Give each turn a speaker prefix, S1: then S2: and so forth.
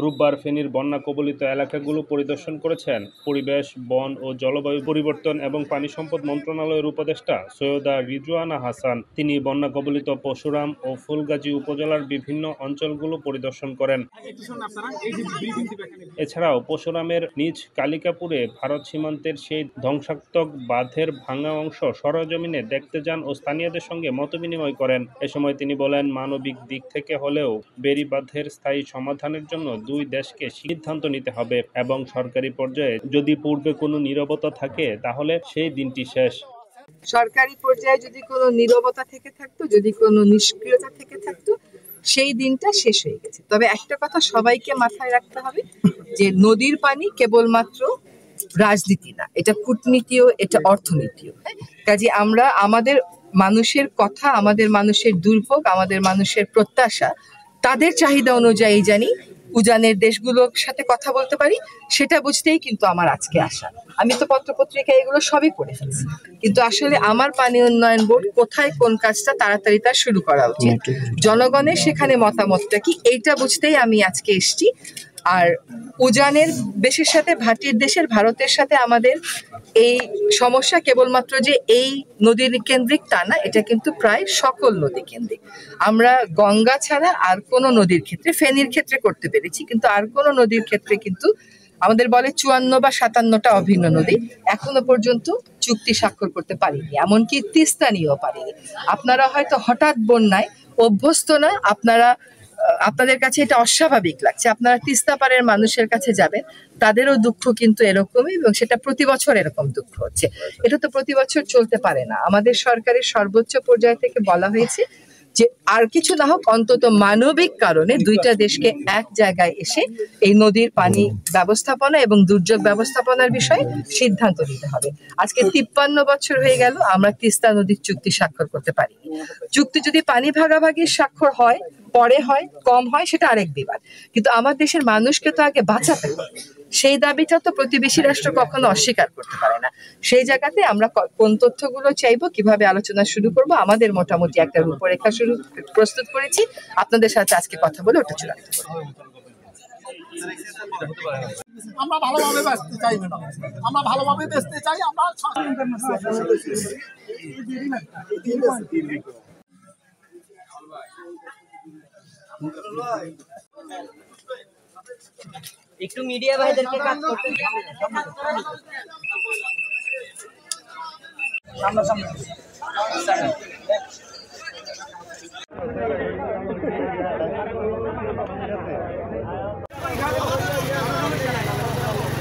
S1: রোববার ফেনীর বন্যা কবলিত এলাকাগুলো পরিদর্শন করেছেন পরিবেশ, বন ও জলবায়ু পরিবর্তন এবং পানি সম্পদ মন্ত্রণালয়ের উপদেষ্টা সৈয়দা রিজওয়ানা হাসান। তিনি বন্যা কবলিত পরশুরাম ও ফুলগাজী উপজেলার বিভিন্ন অঞ্চলগুলো পরিদর্শন করেন। এছাড়াও পরশুরামের নিজ কালিকাপুরে ভারত সীমান্তের সেই ধ্বংসাত্মক বাঁধের ভাঙা অংশ সরেজমিনে দেখতে যান ও স্থানীয়দের সঙ্গে মতবিনিময় করেন। এ সময় তিনি বলেন, মানবিক দিক থেকে হলেও বেড়িবাঁধের স্থায়ী সমাধানের জন্য দুই দেশকে সিদ্ধান্ত নিতে হবে এবং সরকারি পর্যায়ে যদি পূর্বে কোনো নীরবতা থাকে তাহলে সেই দিনটি শেষ।
S2: সরকারি পর্যায়ে যদি কোনো নীরবতা থেকে থাকতো, যদি কোনো নিষ্ক্রিয়তা থেকে থাকতো, সেই দিনটা শেষ হয়ে গেছে। তবে একটা কথা সবাইকে মাথায় রাখতে হবে যে নদীর পানি কেবলমাত্র রাজনীতি না, এটা কূটনীতিও, এটা অর্থনীতিও। কাজে আমরা আমাদের মানুষের কথা, আমাদের মানুষের দুর্ভোগ, আমাদের মানুষের প্রত্যাশা, তাদের চাহিদা অনুযায়ী জানি উজানের দেশগুলোর সাথে কথা বলতে পারি, সেটা বুঝতেই কিন্তু আমার আজকে আসা। আমি তো পত্রপত্রিকা এগুলো সবই পড়ে ফেলছি, কিন্তু আসলে আমার পানি উন্নয়ন বোর্ড কোথায় কোন কাজটা তাড়াতাড়ি তার শুরু করা উচিত, জনগণের সেখানে মতামতটা কি, এইটা বুঝতেই আমি আজকে এসছি। আর উজানের দেশের সাথে, ভাটির দেশের ভারতের সাথে আমাদের এই সমস্যা কেবলমাত্র যে এই নদীর কেন্দ্রিক তা না, এটা কিন্তু প্রায় সকল নদী কেন্দ্রিক। আমরা গঙ্গা ছাড়া আর কোনো নদীর ক্ষেত্রে, ফেনীর ক্ষেত্রে করতে পেরেছি, কিন্তু আর কোনো নদীর ক্ষেত্রে কিন্তু আমাদের বলে 54 বা 57টা অভিন্ন নদী এখনো পর্যন্ত চুক্তি স্বাক্ষর করতে পারিনি, এমনকি তিস্তা নিয়েও পারিনি। আপনারা হয়তো হঠাৎ বন্যায় অভ্যস্ত না, আপনাদের কাছে এটা অস্বাভাবিক লাগছে। আপনারা তিস্তা পাড়ের মানুষের কাছে যাবেন, তাদেরও দুঃখ কিন্তু এরকমই, এবং সেটা প্রতি বছর এরকম দুঃখ হচ্ছে। এটা তো প্রতি বছর চলতে পারে না। আমাদের সরকারের সর্বোচ্চ পর্যায় থেকে বলা হয়েছে যে আর কিছু না হোক, অন্তত মানবিক কারণে দুইটা দেশকে এক জায়গায় এসে এই নদীর পানি ব্যবস্থাপনা এবং দুর্যোগ ব্যবস্থাপনার বিষয়ে সিদ্ধান্ত নিতে হবে। আজকে 53 বছর হয়ে গেল আমরা তিস্তা নদীর চুক্তি স্বাক্ষর করতে পারিনি। চুক্তি যদি পানি ভাগাভাগির স্বাক্ষর হয়, পরে হয়, কম হয়, সেটা আরেক বিবাদ, কিন্তু আমার দেশের মানুষকে তো আগে বাঁচাতে হবে। সেই দাবিটা তো প্রতিবেশী রাষ্ট্র কখনো অস্বীকার করতে পারে না। সেই জায়গাতে আমরা কোন তথ্যগুলো চাইবো, কিভাবে আলোচনা শুরু করব, আমাদের মোটামুটি একটা রূপরেখা প্রস্তুত করেছি। আপনাদের সাথে আজকে কথা বলে ওটা চূড়ান্ত করব।
S3: আমরা ভালোভাবে বেচতে চাই, আমরা ভালোভাবে বেচতে চাই। আমরা
S4: একটু মিডিয়া ভাইদেরকে কাজ করতে সামনে